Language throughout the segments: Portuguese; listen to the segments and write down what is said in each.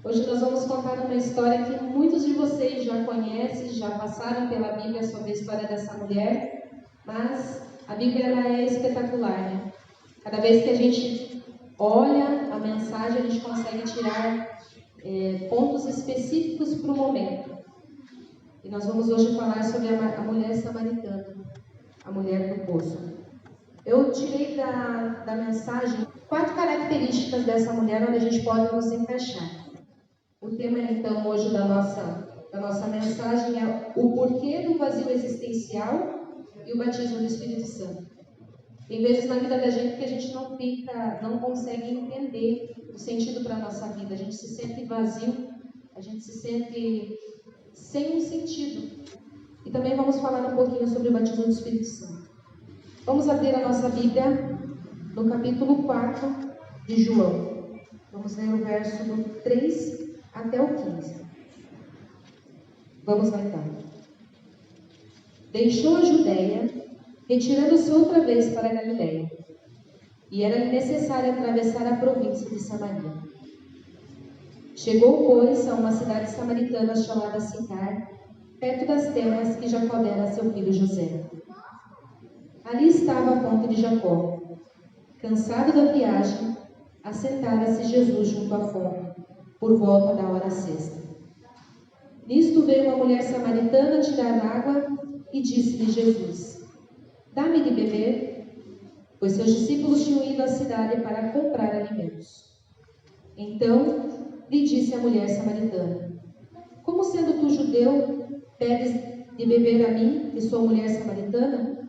Hoje nós vamos contar uma história que muitos de vocês já conhecem, já passaram pela Bíblia sobre a história dessa mulher, mas a Bíblia ela é espetacular, né? Cada vez que a gente olha a mensagem, a gente consegue tirar pontos específicos para o momento. E nós vamos hoje falar sobre a mulher samaritana, a mulher do poço. Eu tirei da mensagem 4 características dessa mulher onde a gente pode nos encaixar. O tema, então, hoje da nossa mensagem é o porquê do vazio existencial e o batismo do Espírito Santo. Tem vezes na vida da gente que a gente não consegue entender o sentido para a nossa vida. A gente se sente vazio, a gente se sente sem um sentido. E também vamos falar um pouquinho sobre o batismo do Espírito Santo. Vamos abrir a nossa Bíblia no capítulo 4 de João. Vamos ler o verso do 3 até o 15. Vamos lá então. Deixou a Judéia, retirando-se outra vez para a Galiléia, e era necessário atravessar a província de Samaria. Chegou, pois, a uma cidade samaritana chamada Sicar, perto das terras que Jacó dera a seu filho José. Ali estava a fonte de Jacó. Cansado da viagem, assentara-se Jesus junto à fonte, por volta da hora sexta. Nisto veio uma mulher samaritana tirar água e disse-lhe Jesus: Dá-me de beber, pois seus discípulos tinham ido à cidade para comprar alimentos. Então lhe disse a mulher samaritana: Como sendo tu judeu, pedes de beber a mim, que sou mulher samaritana?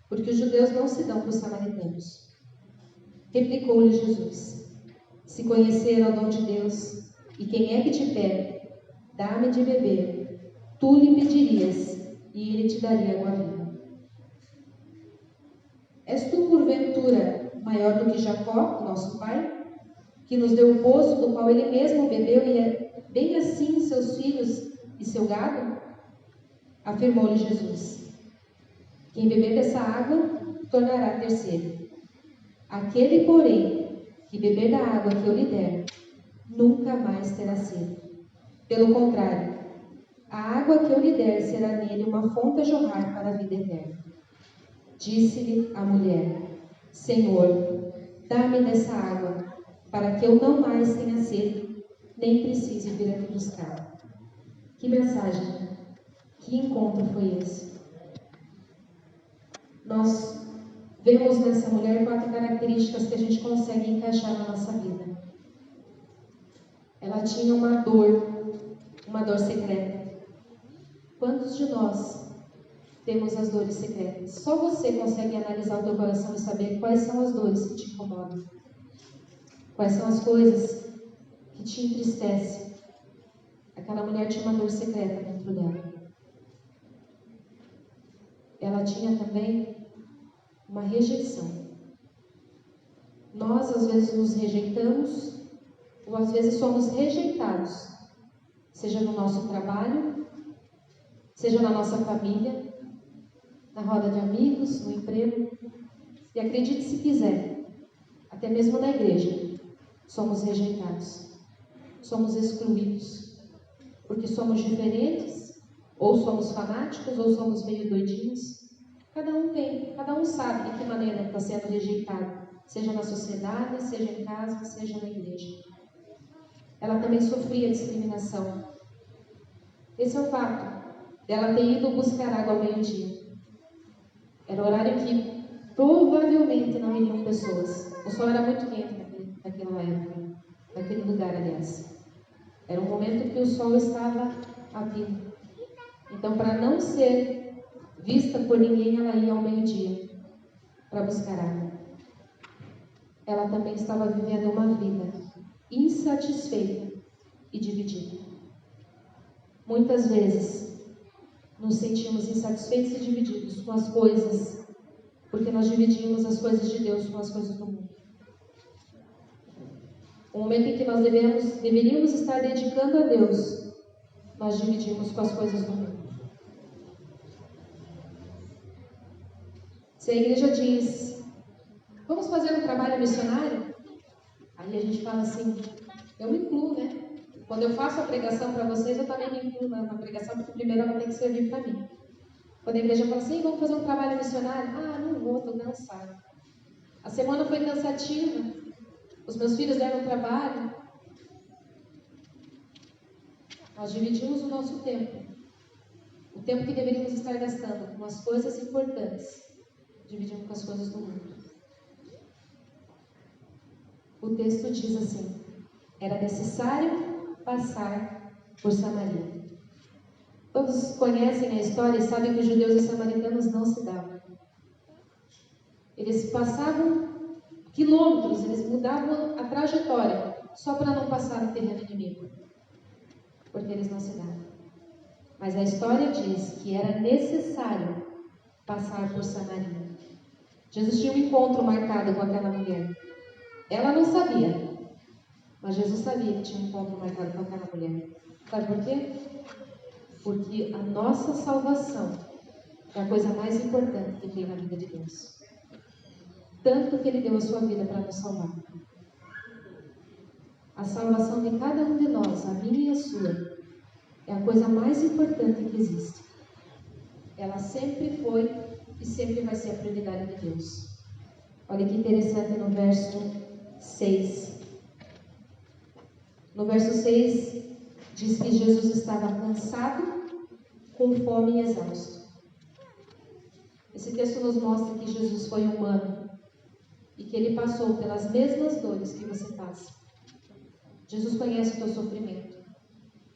Porque os judeus não se dão com os samaritanos. Replicou-lhe Jesus: Se conhecer o dom de Deus, e quem é que te pede, dá-me de beber, tu lhe pedirias, e ele te daria água viva. És tu, porventura, maior do que Jacó, nosso pai, que nos deu o poço do qual ele mesmo bebeu, e é bem assim seus filhos e seu gado? Afirmou-lhe Jesus: Quem beber dessa água, tornará a ter sede. Aquele, porém, que beber da água que eu lhe der, nunca mais terá sede. Pelo contrário, a água que eu lhe der será nele uma fonte a jorrar para a vida eterna. Disse-lhe a mulher: Senhor, dá-me dessa água, para que eu não mais tenha sede, nem precise vir aqui buscar. Que mensagem, que encontro foi esse? Nós vemos nessa mulher 4 características que a gente consegue encaixar na nossa vida. Ela tinha uma dor secreta. Quantos de nós temos as dores secretas? Só você consegue analisar o teu coração e saber quais são as dores que te incomodam. Quais são as coisas que te entristecem. Aquela mulher tinha uma dor secreta dentro dela. Ela tinha também uma rejeição. Nós, às vezes, nos rejeitamos, ou às vezes somos rejeitados, seja no nosso trabalho, seja na nossa família, na roda de amigos, no emprego. E acredite se quiser, até mesmo na igreja, somos rejeitados, somos excluídos, porque somos diferentes, ou somos fanáticos, ou somos meio doidinhos. Cada um sabe de que maneira está sendo rejeitado, seja na sociedade, seja em casa, seja na igreja. Ela também sofria discriminação. Esse é o fato dela ter ido buscar água ao meio-dia. Era o horário que provavelmente não iriam pessoas. O sol era muito quente naquela época, naquele lugar, aliás. Era um momento que o sol estava a vivo. Então, para não ser vista por ninguém, ela ia ao meio-dia para buscar água. Ela também estava vivendo uma vida insatisfeita e dividida. Muitas vezes nos sentimos insatisfeitos e divididos com as coisas, porque nós dividimos as coisas de Deus com as coisas do mundo. O momento em que nós deveríamos estar dedicando a Deus, nós dividimos com as coisas do mundo. Se a igreja diz, vamos fazer um trabalho missionário? Aí a gente fala assim, eu me incluo, né? Quando eu faço a pregação para vocês, eu também me incluo na pregação, porque primeiro ela tem que servir para mim. Quando a igreja fala assim, vamos fazer um trabalho missionário, não vou, estou cansada. A semana foi cansativa, os meus filhos deram trabalho. Nós dividimos o nosso tempo. O tempo que deveríamos estar gastando com as coisas importantes, dividimos com as coisas do mundo. O texto diz assim: era necessário passar por Samaria. Todos conhecem a história e sabem que os judeus e os samaritanos não se davam. Eles passavam quilômetros, eles mudavam a trajetória só para não passar no terreno inimigo, porque eles não se davam. Mas a história diz que era necessário passar por Samaria. Jesus tinha um encontro marcado com aquela mulher. Ela não sabia, mas Jesus sabia que tinha um encontro marcado com aquela mulher. Sabe por quê? Porque a nossa salvação é a coisa mais importante que tem na vida de Deus. Tanto que Ele deu a sua vida para nos salvar. A salvação de cada um de nós, a minha e a sua, é a coisa mais importante que existe. Ela sempre foi e sempre vai ser a prioridade de Deus. Olha que interessante no verso 6. No verso 6 diz que Jesus estava cansado, com fome e exausto. Esse texto nos mostra que Jesus foi humano e que Ele passou pelas mesmas dores que você passa. Jesus conhece o teu sofrimento.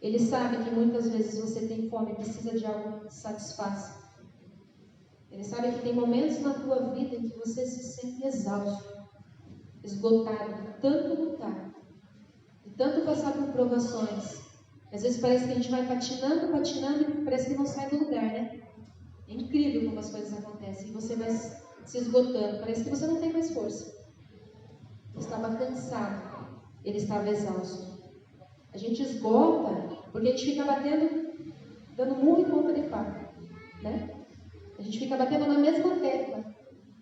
Ele sabe que muitas vezes você tem fome e precisa de algo que te satisfaça. Ele sabe que tem momentos na tua vida em que você se sente exausto, esgotado, de tanto lutar, de tanto passar por provações. Às vezes parece que a gente vai patinando e parece que não sai do lugar, né? É incrível como as coisas acontecem. E você vai se esgotando. Parece que você não tem mais força. Ele estava cansado. Ele estava exausto. A gente esgota porque a gente fica batendo, dando murro em ponta de faca, né? A gente fica batendo na mesma tecla.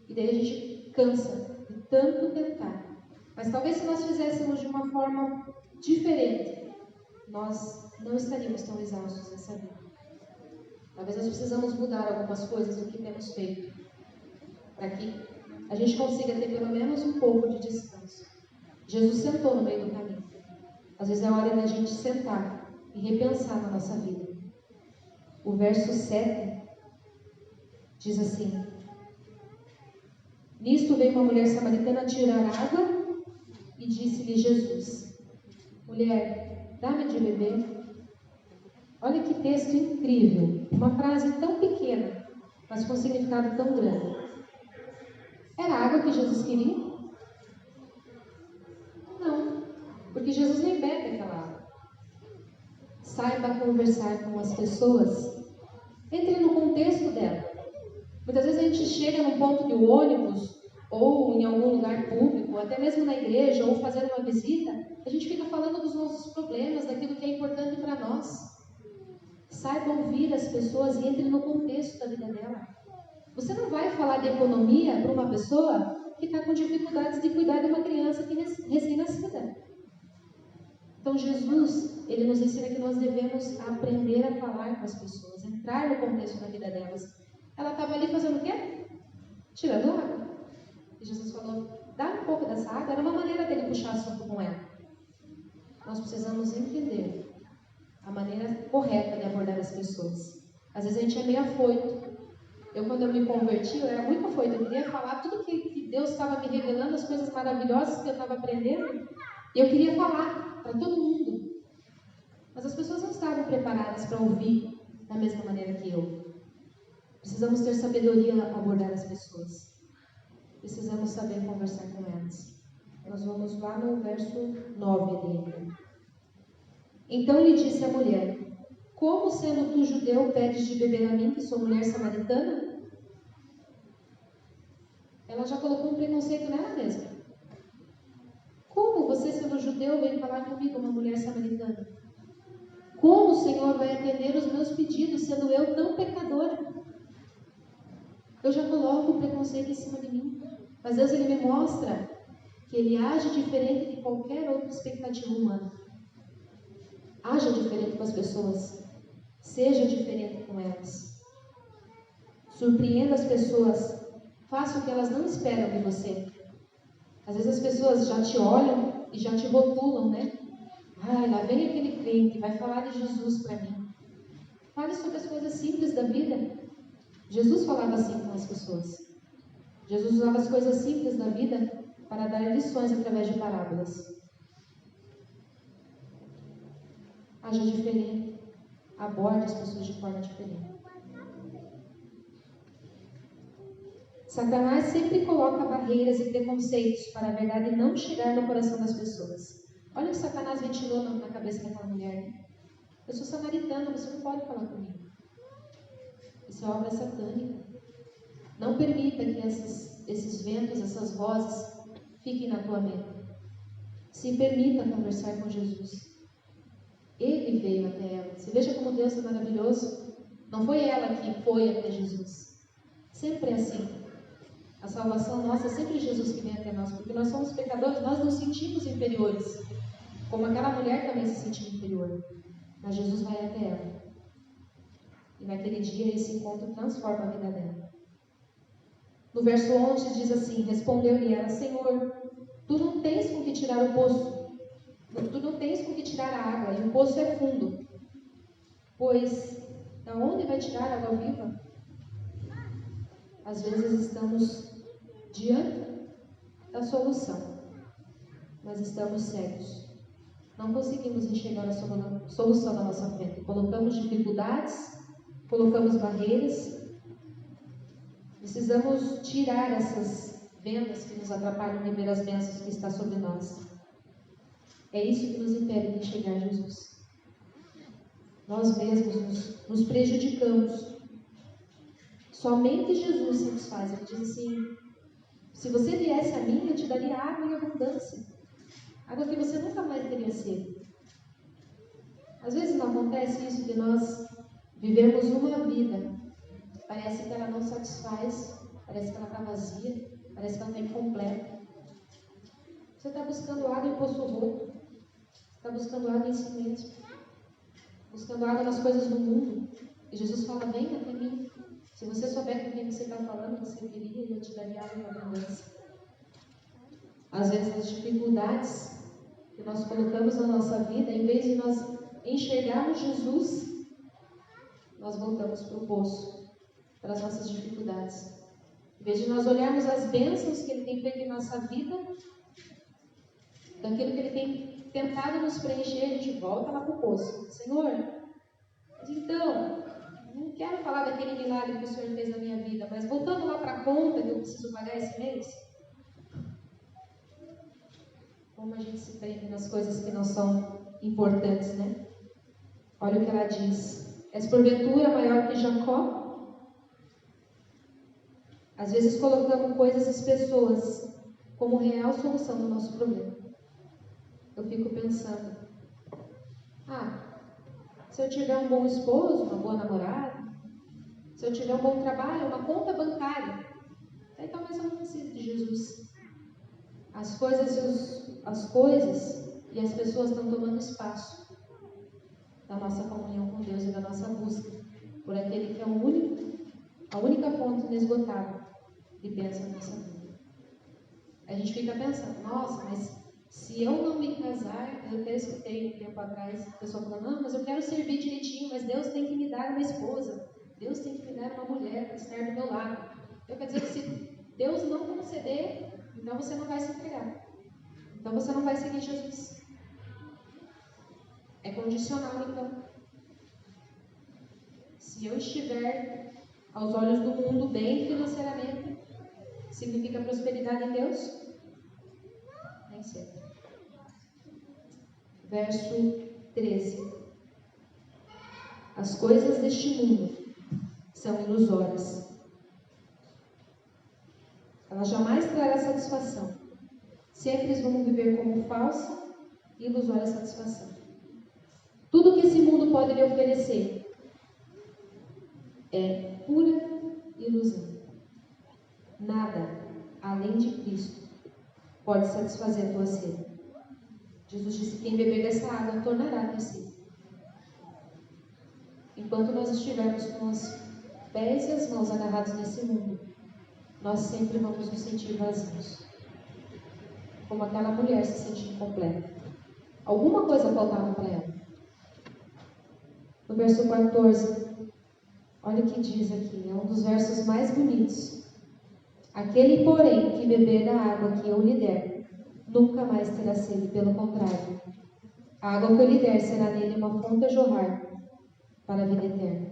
E daí a gente cansa de tanto tentar. Mas talvez se nós fizéssemos de uma forma diferente, nós não estaríamos tão exaustos nessa vida. Talvez nós precisamos mudar algumas coisas do que temos feito, para que a gente consiga ter pelo menos um pouco de descanso. Jesus sentou no meio do caminho. Às vezes é hora da gente sentar e repensar na nossa vida. O verso 7 diz assim: nisto veio uma mulher samaritana tirar água e disse-lhe Jesus: mulher, dá-me de beber. Olha que texto incrível, uma frase tão pequena, mas com um significado tão grande. Era a água que Jesus queria? Não, porque Jesus nem bebe aquela água. Saiba conversar com as pessoas, entre no contexto dela. Muitas vezes a gente chega num ponto de ônibus, ou em algum lugar público, até mesmo na igreja, ou fazendo uma visita, a gente fica falando dos nossos problemas, daquilo que é importante para nós. Saiba ouvir as pessoas e entre no contexto da vida dela. Você não vai falar de economia para uma pessoa que está com dificuldades de cuidar de uma criança que recém-nascida. Então Jesus, Ele nos ensina que nós devemos aprender a falar com as pessoas, entrar no contexto da vida delas. Ela estava ali fazendo o quê? Tirando água. E Jesus falou: dá um pouco dessa água. Era uma maneira dele puxar assunto com ela. Nós precisamos entender a maneira correta de abordar as pessoas. Às vezes a gente é meio afoito. Quando eu me converti, eu era muito afoito. Eu queria falar tudo que Deus estava me revelando, as coisas maravilhosas que eu estava aprendendo. E eu queria falar para todo mundo. Mas as pessoas não estavam preparadas para ouvir da mesma maneira que eu. Precisamos ter sabedoria a abordar as pessoas. Precisamos saber conversar com elas. Nós vamos lá no verso 9 dele. Então lhe disse a mulher: como, sendo tu judeu, pedes de beber a mim, que sou mulher samaritana? Ela já colocou um preconceito nela mesma. Como você, sendo judeu, vem falar comigo, uma mulher samaritana? Como o Senhor vai atender os meus pedidos, sendo eu tão pecadora? Eu já coloco o preconceito em cima de mim. Mas Deus, Ele me mostra que Ele age diferente de qualquer outra expectativa humana. Haja diferente com as pessoas. Seja diferente com elas. Surpreenda as pessoas. Faça o que elas não esperam de você. Às vezes as pessoas já te olham e já te rotulam, né? Ai, lá vem aquele crente, vai falar de Jesus para mim. Fale sobre as coisas simples da vida. Jesus falava assim com as pessoas. Jesus usava as coisas simples da vida para dar lições através de parábolas. Haja diferente. Aborde as pessoas de forma diferente. Satanás sempre coloca barreiras e preconceitos para a verdade não chegar no coração das pessoas. Olha o que Satanás ventilou na cabeça daquela mulher. Eu sou samaritana, você não pode falar comigo. Isso é obra satânica. Não permita que esses ventos, essas vozes, fiquem na tua mente. Se permita conversar com Jesus. Ele veio até ela. Você veja como Deus é maravilhoso. Não foi ela que foi até Jesus. Sempre é assim. A salvação nossa é sempre Jesus que vem até nós. Porque nós somos pecadores, nós nos sentimos inferiores. Como aquela mulher também se sentiu inferior. Mas Jesus vai até ela. E naquele dia esse encontro transforma a vida dela. No verso 11 diz assim: respondeu-lhe ela: Senhor, tu não tens com que tirar o poço. Tu não tens com que tirar a água, e o poço é fundo. Pois, da onde vai tirar a água viva? Às vezes estamos diante da solução, mas estamos cegos. Não conseguimos enxergar a solução na nossa frente. Colocamos dificuldades, colocamos barreiras. Precisamos tirar essas vendas que nos atrapalham de ver as bênçãos que está sobre nós. É isso que nos impede de enxergar Jesus. Nós mesmos nos prejudicamos. Somente Jesus satisfaz. Ele diz assim: se você viesse a mim, eu te daria água em abundância. Água que você nunca mais teria sede. Às vezes não acontece isso de nós vivemos uma vida. Parece que ela não satisfaz. Parece que ela está vazia. Parece que ela está incompleta. Você está buscando água em poço roto. Está buscando água em si mesmo. Buscando água nas coisas do mundo. E Jesus fala: vem até mim. Se você souber com quem você está falando, você viria e eu te daria água em abundância. Às vezes as dificuldades que nós colocamos na nossa vida, em vez de nós enxergarmos Jesus, nós voltamos para o poço, para as nossas dificuldades. Em vez de nós olharmos as bênçãos que Ele tem feito em nossa vida, daquilo que Ele tem tentado nos preencher, a gente volta lá para o poço. Senhor, mas então, não quero falar daquele milagre que o Senhor fez na minha vida, mas voltando lá para a conta que eu preciso pagar esse mês, como a gente se prende nas coisas que não são importantes, né? Olha o que ela diz: és porventura maior que Jacó? Às vezes colocamos coisas e pessoas como real solução do nosso problema. Eu fico pensando: se eu tiver um bom esposo, uma boa namorada, se eu tiver um bom trabalho, uma conta bancária, aí talvez eu não precise de Jesus. As coisas e as pessoas estão tomando espaço da nossa comunhão com Deus e da nossa busca por aquele que é a única fonte inesgotável de bênção na nossa vida. A gente fica pensando: nossa, mas se eu não me casar, eu até escutei um tempo atrás a pessoa falando: não, mas eu quero servir direitinho, mas Deus tem que me dar uma esposa, Deus tem que me dar uma mulher para estar do meu lado. Eu quero dizer que se Deus não conceder, então você não vai se entregar. Então você não vai seguir Jesus. É condicional, então. Se eu estiver aos olhos do mundo bem financeiramente, significa prosperidade em Deus? Nem sempre. Verso 13. As coisas deste mundo são ilusórias. Elas jamais trarão satisfação. Sempre vão viver como falsa e ilusória satisfação. Tudo que esse mundo pode lhe oferecer é pura ilusão. Nada, além de Cristo, pode satisfazer a tua sede. Jesus disse: quem beber dessa água tornará a ter sede. enquanto nós estivermos com os pés e as mãos agarrados nesse mundo, nós sempre vamos nos sentir vazios. Como aquela mulher se sentia incompleta. Alguma coisa faltava para ela. No verso 14, olha o que diz aqui, é um dos versos mais bonitos. Aquele, porém, que beber da água que eu lhe der, nunca mais terá sede, pelo contrário. A água que eu lhe der será nele uma fonte a jorrar para a vida eterna.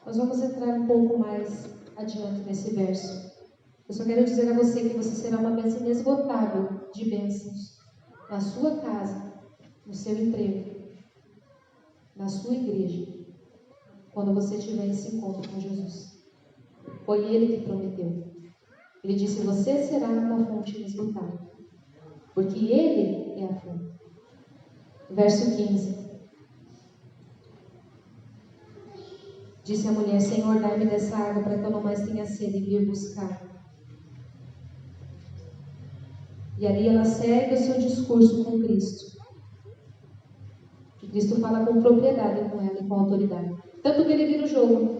Nós vamos entrar um pouco mais adiante nesse verso. Eu só quero dizer a você que você será uma bênção inesgotável de bênçãos na sua casa, no seu emprego, na sua igreja, quando você tiver esse encontro com Jesus. Foi Ele que prometeu. Ele disse: você será uma fonte inesgotável, porque Ele é a fonte. Verso 15. Disse a mulher: Senhor, dá-me dessa água para que eu não mais tenha sede e vir buscar. E ali ela segue o seu discurso com Cristo. E Cristo fala com propriedade com ela e com autoridade. Tanto que ele vira o jogo.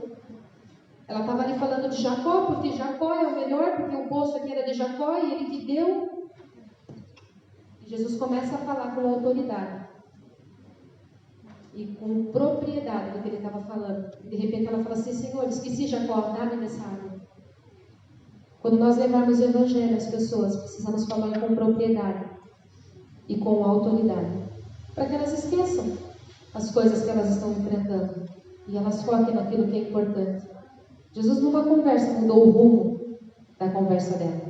Ela estava ali falando de Jacó, porque Jacó é o melhor, porque o poço aqui era de Jacó e ele que deu. E Jesus começa a falar com autoridade e com propriedade do que ele estava falando. E de repente ela fala assim: Senhor, esqueci Jacó, dá-me dessa água. Quando nós levarmos o evangelho às pessoas, precisamos falar com propriedade e com autoridade, para que elas esqueçam as coisas que elas estão enfrentando e elas foquem naquilo que é importante. Jesus, numa conversa, mudou o rumo da conversa dela.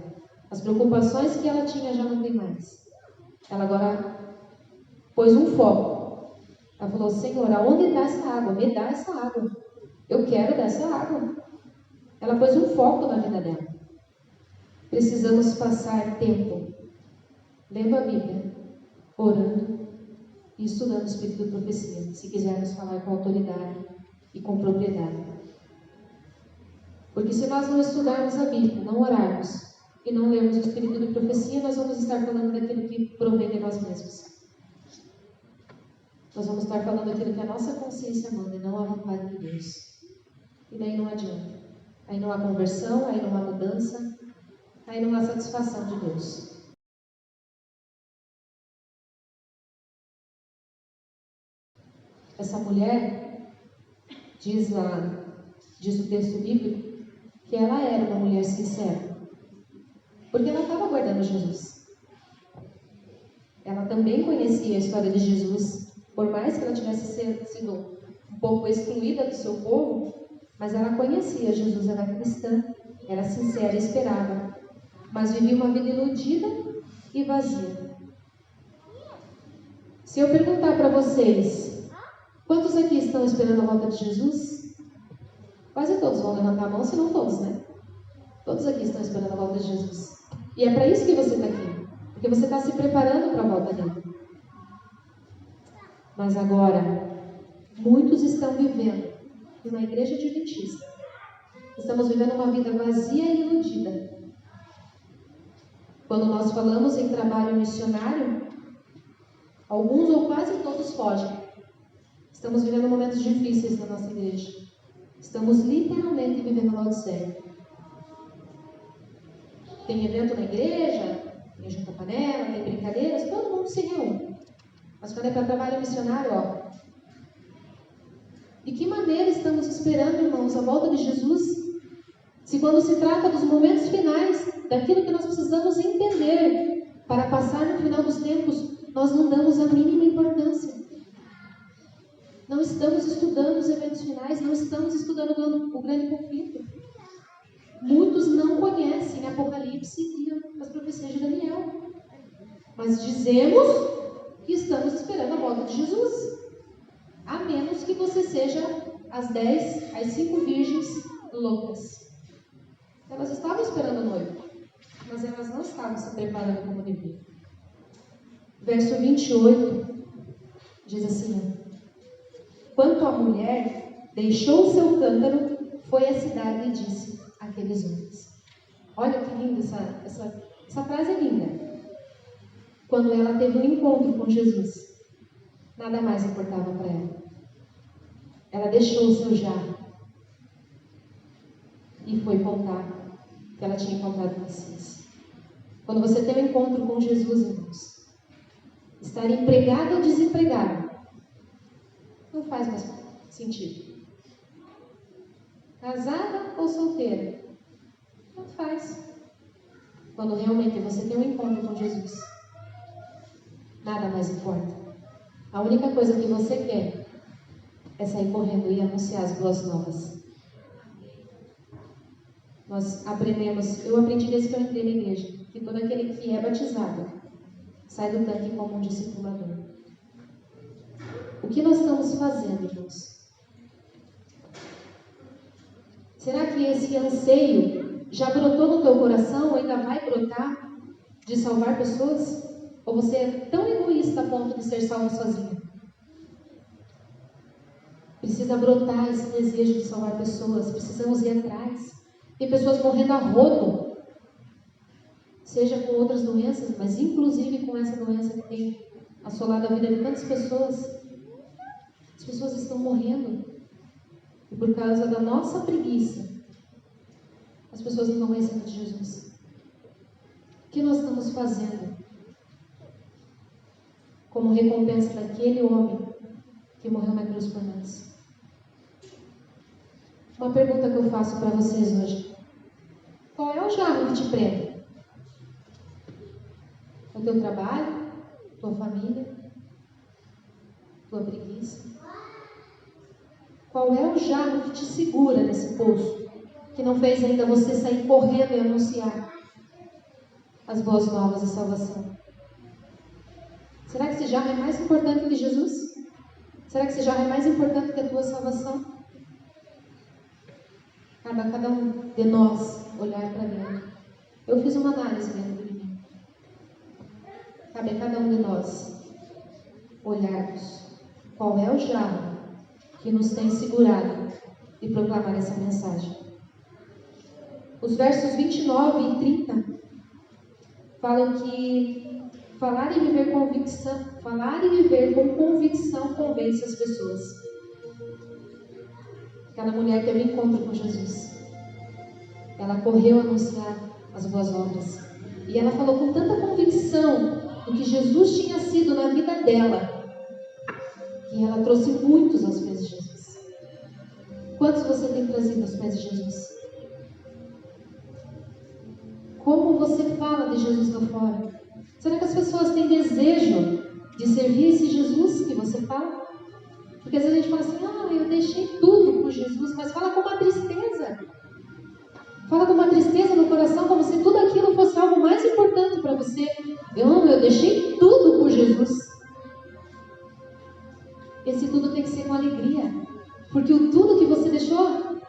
As preocupações que ela tinha já não tem mais. Ela agora pôs um foco. Ela falou: Senhor, aonde está essa água? Me dá essa água. Eu quero dessa água. Ela pôs um foco na vida dela. Precisamos passar tempo lendo a Bíblia, orando e estudando o Espírito de Profecia, se quisermos falar com autoridade e com propriedade. Porque se nós não estudarmos a Bíblia, não orarmos e não lermos o Espírito de Profecia, nós vamos estar falando daquilo que provém de nós mesmos. Nós vamos estar falando daquilo que a nossa consciência manda e não a vontade de Deus. E daí não adianta. Aí não há conversão, aí não há mudança, aí não há satisfação de Deus. Essa mulher, diz o texto bíblico, que ela era uma mulher sincera. Porque ela estava guardando Jesus. Ela também conhecia a história de Jesus, por mais que ela tivesse sido um pouco excluída do seu povo, mas ela conhecia Jesus, ela era cristã, era sincera e esperava, mas vivia uma vida iludida e vazia. Se eu perguntar para vocês, quantos aqui estão esperando a volta de Jesus? Quase todos vão levantar a mão, se não todos, né? Todos aqui estão esperando a volta de Jesus. E é para isso que você está aqui, porque você está se preparando para a volta dele. Mas agora, muitos estão vivendo numa igreja adventista. Estamos vivendo uma vida vazia e iludida. Quando nós falamos em trabalho missionário, alguns ou quase todos fogem. Estamos vivendo momentos difíceis na nossa igreja. Estamos literalmente vivendo uma odisseia. Tem evento na igreja, tem junta-panela, tem brincadeiras, todo mundo se reúne. Mas quando é para trabalho missionário, de que maneira estamos esperando, irmãos, a volta de Jesus? Se quando se trata dos momentos finais, daquilo que nós precisamos entender para passar no final dos tempos, nós não damos a mínima importância. Não estamos estudando os eventos finais, não estamos estudando o grande conflito. Muitos não conhecem Apocalipse e as profecias de Daniel. Mas dizemos que estamos esperando a volta de Jesus. A menos que você seja as 5 virgens loucas. Elas estavam esperando o noivo, mas elas não estavam se preparando como deviam. Verso 28 diz assim: quanto a mulher deixou o seu cântaro, foi à cidade e disse àqueles homens. Olha que linda essa frase é linda. Quando ela teve um encontro com Jesus, Nada mais importava para ela. Ela deixou o seu jarro e foi contar que ela tinha encontrado o Messias. Quando você tem um encontro com Jesus, irmãos, estar empregado ou desempregado não faz mais sentido. Casada ou solteira, não faz. Quando realmente você tem um encontro com Jesus, nada mais importa. A única coisa que você quer é sair correndo e anunciar as boas novas. Nós aprendemos, eu aprendi desde que eu entrei na igreja, que todo aquele que é batizado sai do tanque como um discipulador. O que nós estamos fazendo, irmãos? Será que esse anseio já brotou no teu coração ou ainda vai brotar de salvar pessoas? Ou você é tão egoísta a ponto de ser salvo sozinho? Precisa brotar esse desejo de salvar pessoas. Precisamos ir atrás. Tem pessoas morrendo a rodo, seja com outras doenças, mas inclusive com essa doença que tem assolado a vida de tantas pessoas. As pessoas estão morrendo. E por causa da nossa preguiça, as pessoas não estão conhecendo de Jesus. O que nós estamos fazendo como recompensa daquele homem que morreu na cruz por nós? Uma pergunta que eu faço para vocês hoje: qual é o jarro que te prende? O teu trabalho? Tua família? Tua preguiça? Qual é o jarro que te segura nesse poço, que não fez ainda você sair correndo e anunciar as boas novas de salvação? Será que esse jarro é mais importante que Jesus? Será que esse jarro é mais importante que a tua salvação? Cabe a cada um de nós olhar para dentro. Eu fiz uma análise dentro de mim. Cabe a cada um de nós olharmos qual é o jarro que nos tem segurado de proclamar essa mensagem. Os versos 29 e 30 falam que falar e viver com convicção convence as pessoas. Aquela mulher teve encontro com Jesus. Ela correu a anunciar as boas obras. E ela falou com tanta convicção do que Jesus tinha sido na vida dela, que ela trouxe muitos aos pés de Jesus. Quantos você tem trazido aos pés de Jesus? Como você fala de Jesus lá fora? Será que as pessoas têm desejo de servir esse Jesus que você fala? Porque às vezes a gente fala assim: eu deixei tudo por Jesus, mas fala com uma tristeza. Fala com uma tristeza no coração, como se tudo aquilo fosse algo mais importante para você. Eu deixei tudo por Jesus. Esse tudo tem que ser com alegria, porque o tudo que você deixou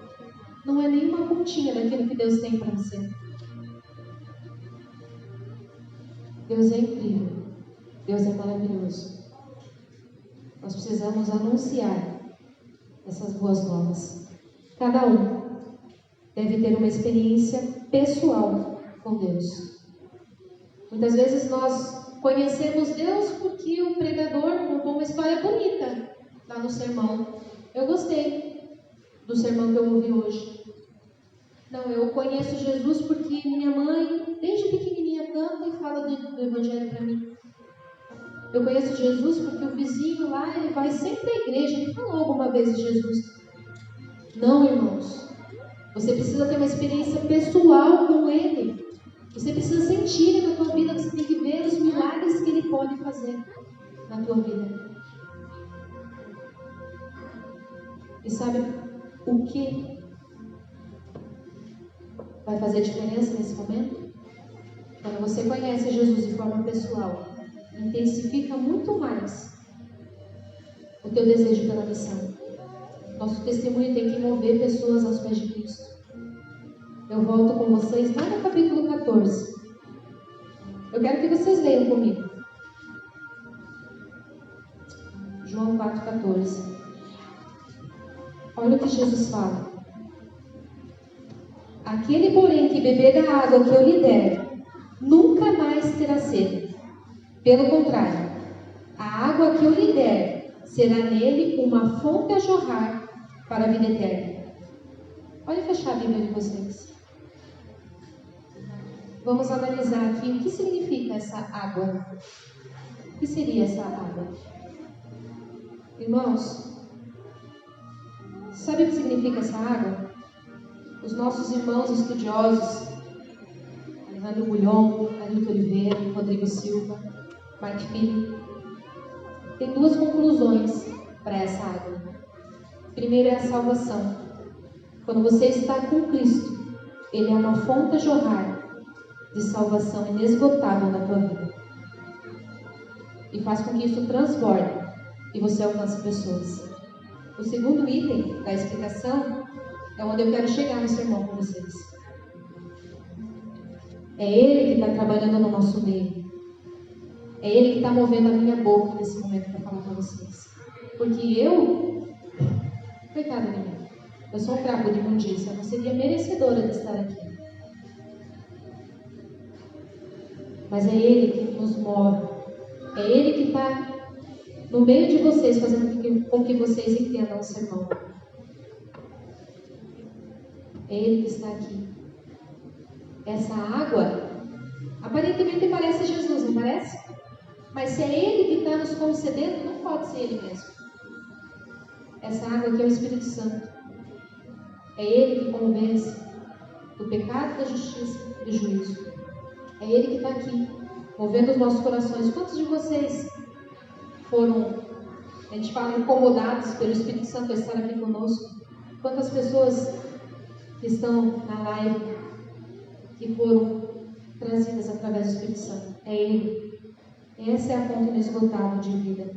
não é nenhuma pontinha daquilo que Deus tem para você. Deus é incrível, Deus é maravilhoso. Nós precisamos anunciar essas boas novas. Cada um deve ter uma experiência pessoal com Deus. Muitas vezes nós conhecemos Deus porque o pregador contou uma história bonita lá no sermão. Eu gostei do sermão que eu ouvi hoje. Não, eu conheço Jesus porque minha mãe, desde pequenininha, canta e fala do Evangelho para mim. Eu conheço Jesus porque o vizinho lá, ele vai sempre à igreja, ele falou alguma vez de Jesus. Não, irmãos. Você precisa ter uma experiência pessoal com Ele. Você precisa sentir Ele na tua vida. Você tem que ver os milagres que Ele pode fazer na tua vida. E sabe o que vai fazer diferença nesse momento? Quando você conhece Jesus de forma pessoal, intensifica muito mais o teu desejo pela missão. Nosso testemunho tem que mover pessoas aos pés de Cristo. Eu volto com vocês lá no capítulo 14. Eu quero que vocês leiam comigo. João 4,14. Olha o que Jesus fala. Aquele, porém, que beber da água que eu lhe der, nunca mais terá sede. Pelo contrário, a água que eu lhe der será nele uma fonte a jorrar para a vida eterna. Pode fechar a Bíblia de vocês. Vamos analisar aqui o que significa essa água. O que seria essa água? Irmãos, sabe o que significa essa água? Os nossos irmãos estudiosos, Alejandro Bulhon, Ailton Oliveira, Rodrigo Silva, Mike Philip, tem duas conclusões para essa água. Primeiro é a salvação. Quando você está com Cristo, Ele é uma fonte a jorrar de salvação inesgotável na tua vida. E faz com que isso transborde e você alcance pessoas. O segundo item da explicação é onde eu quero chegar no sermão com vocês. É Ele que está trabalhando no nosso meio. É Ele que está movendo a minha boca nesse momento para falar para vocês. Porque eu, coitada de mim, eu sou um trapo de imundícia, eu não seria merecedora de estar aqui. Mas é Ele que nos move. É Ele que está no meio de vocês, fazendo com que vocês entendam o sermão. É Ele que está aqui. Essa água, aparentemente parece Jesus, não parece? Mas se é Ele que está nos concedendo, não pode ser Ele mesmo. Essa água aqui é o Espírito Santo. É Ele que convence do pecado, da justiça e do juízo. É Ele que está aqui, movendo os nossos corações. Quantos de vocês foram, a gente fala, incomodados pelo Espírito Santo a estar aqui conosco? Quantas pessoas que estão na live que foram trazidas através do Espírito Santo? É Ele. Essa é a fonte inesgotável de vida.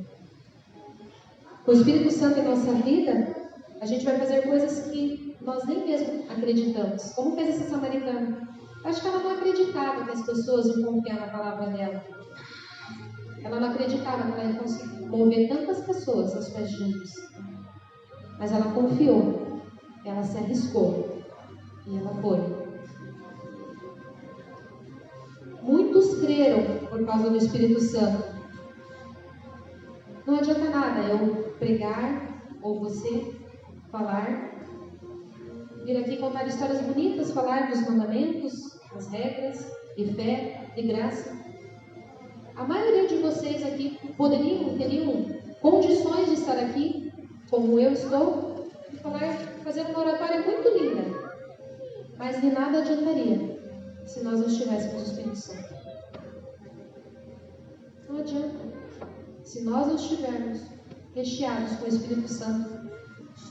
Com o Espírito Santo em nossa vida, a gente vai fazer coisas que nós nem mesmo acreditamos. Como fez essa samaritana? Acho que ela não acreditava que as pessoas iam confiar na palavra dela. Ela não acreditava que ela ia conseguir mover tantas pessoas aos pés de Jesus. Mas ela confiou. Ela se arriscou. E ela foi. Muitos creram por causa do Espírito Santo. Não adianta nada eu pregar ou você falar, vir aqui contar histórias bonitas, falar dos mandamentos, das regras, de fé, de graça. A maioria de vocês aqui teriam condições de estar aqui, como eu estou, e fazer uma oratória muito linda. Mas de nada adiantaria se nós não estivéssemos o Espírito Santo. Não adianta. Se nós não estivermos recheados com o Espírito Santo,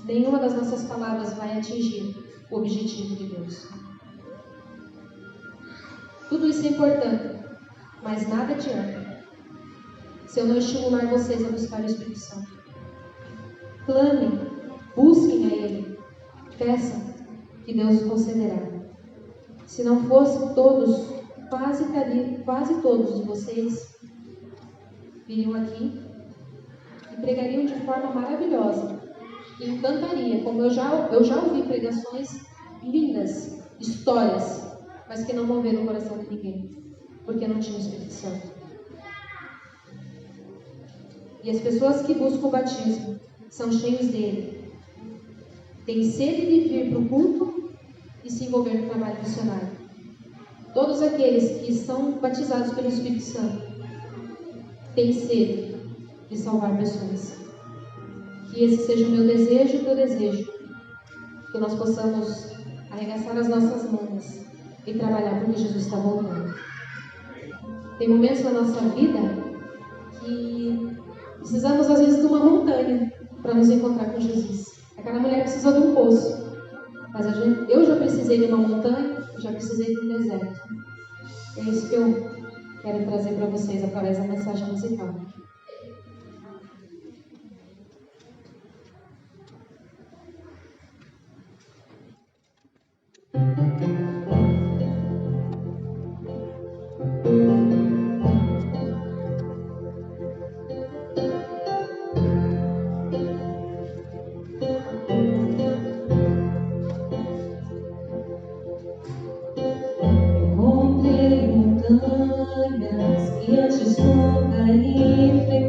nenhuma das nossas palavras vai atingir o objetivo de Deus. Tudo isso é importante, mas nada adianta se eu não estimular vocês a buscar o Espírito Santo. Clamem, busquem a Ele, peçam que Deus o concederá. Se não fossem todos, quase todos de vocês viriam aqui e pregariam de forma maravilhosa, e encantaria, como eu já ouvi pregações lindas, histórias, mas que não moveram o coração de ninguém, porque não tinha o Espírito Santo. E as pessoas que buscam o batismo são cheios dele, têm sede de vir para o culto e se envolver no trabalho missionário. Todos aqueles que são batizados pelo Espírito Santo têm sede de salvar pessoas. Que esse seja o meu desejo e o teu desejo, que nós possamos arregaçar as nossas mãos e trabalhar porque Jesus está voltando. Tem momentos na nossa vida que precisamos às vezes de uma montanha para nos encontrar com Jesus. Aquela mulher precisou de um poço, mas eu já precisei de uma montanha, já precisei de um deserto. É isso que eu quero trazer para vocês através da mensagem musical. Encontrei montanhas que antes nunca enfrentei.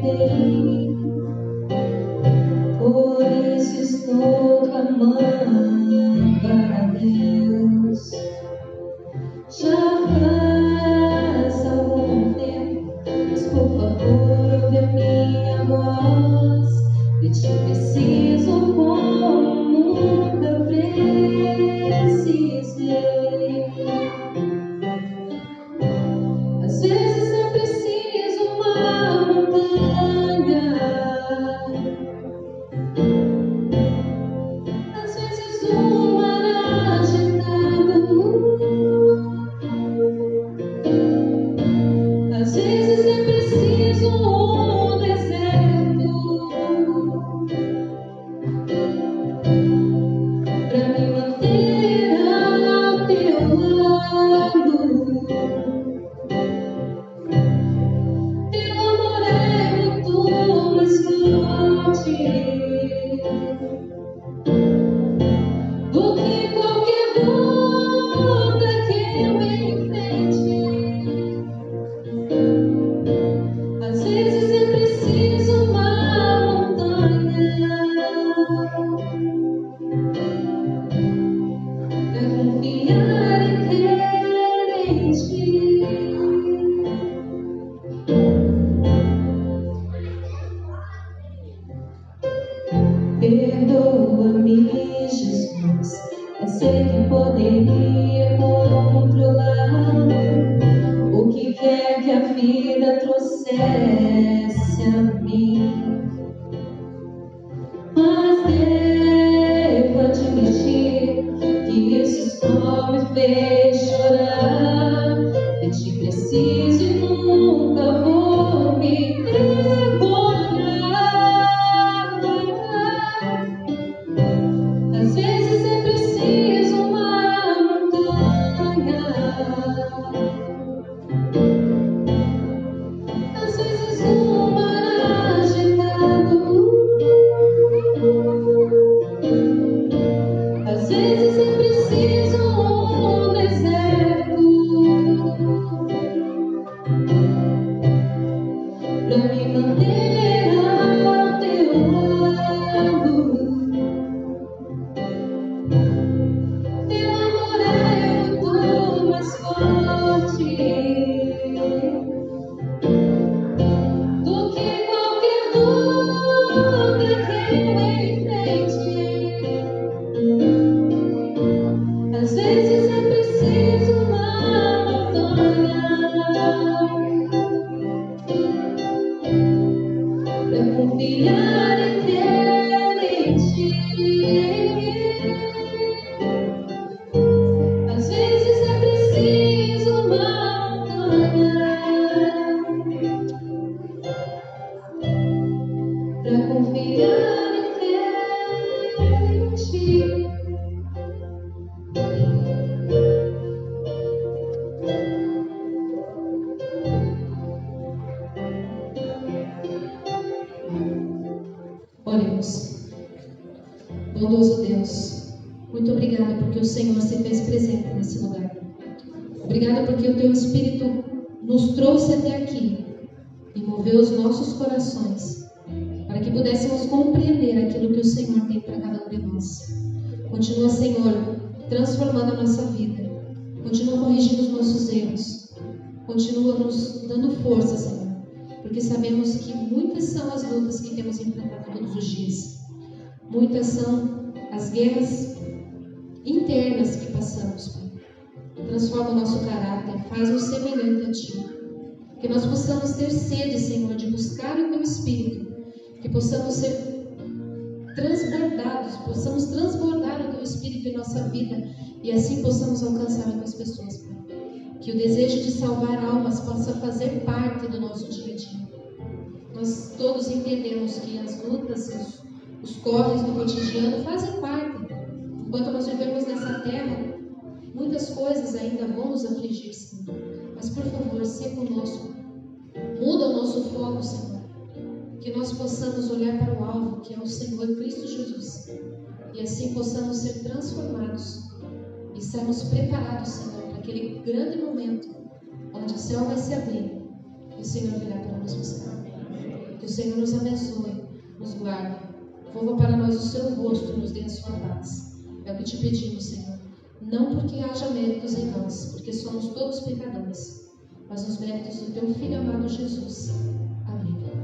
ouve a minha voz, de ti preciso como nunca precisei. Às vezes é preciso uma montanha, às vezes um mar agitado, às vezes é preciso um deserto pra me manter ao teu lado. Teu amor é muito mais forte do que qualquer luta que eu enfrente. Às vezes é preciso uma montanha pra confiar e crer em ti. Perdoa-me, Jesus, eu sei que poderia controlar o que quer que a vida trouxesse a mim, mas devo admitir que isso só me fez chorar. De ti preciso e nunca vou me envergonhar. Às vezes é preciso uma montanha, às vezes um mar agitado, às vezes é preciso um deserto pra me manter ao teu lado. Teu amor é muito mais forte do que qualquer luta que eu enfrente. Às vezes é preciso uma montanha pra confiar e crer em ti. Às vezes é preciso uma montanha pra confiar e crer em ti. Oremos. Bondoso Deus, muito obrigada porque o Senhor se fez presente nesse lugar. Obrigada porque o Teu Espírito nos trouxe até aqui e moveu os nossos corações para que pudéssemos compreender aquilo que o Senhor tem para cada um de nós. Continua, Senhor, transformando a nossa vida. Continua corrigindo os nossos erros. Continua nos dando força, Senhor, porque sabemos que muitas são as lutas que temos enfrentado todos os dias. Muitas são as guerras internas que passamos, Pai. Transforma o nosso caráter, faz-nos semelhante a Ti. Que nós possamos ter sede, Senhor, de buscar o Teu Espírito. Que possamos ser transbordados, possamos transbordar o Teu Espírito em nossa vida e assim possamos alcançar outras pessoas, Pai. Que o desejo de salvar almas possa fazer parte do nosso dia a dia. Nós todos entendemos que as lutas, os corres do cotidiano fazem parte. Enquanto nós vivemos nessa terra, muitas coisas ainda vão nos afligir, Senhor. Mas, por favor, seja conosco. Muda o nosso foco, Senhor. Que nós possamos olhar para o alvo, que é o Senhor Cristo Jesus. E assim possamos ser transformados. E estarmos preparados, Senhor, para aquele grande momento onde o céu vai se abrir e o Senhor virá para nos buscar. Que o Senhor nos abençoe, nos guarde. Volva para nós o seu rosto e nos dê a sua paz. É o que te pedimos, Senhor. Não porque haja méritos em nós, porque somos todos pecadores, mas os méritos do Teu Filho amado Jesus. Amém.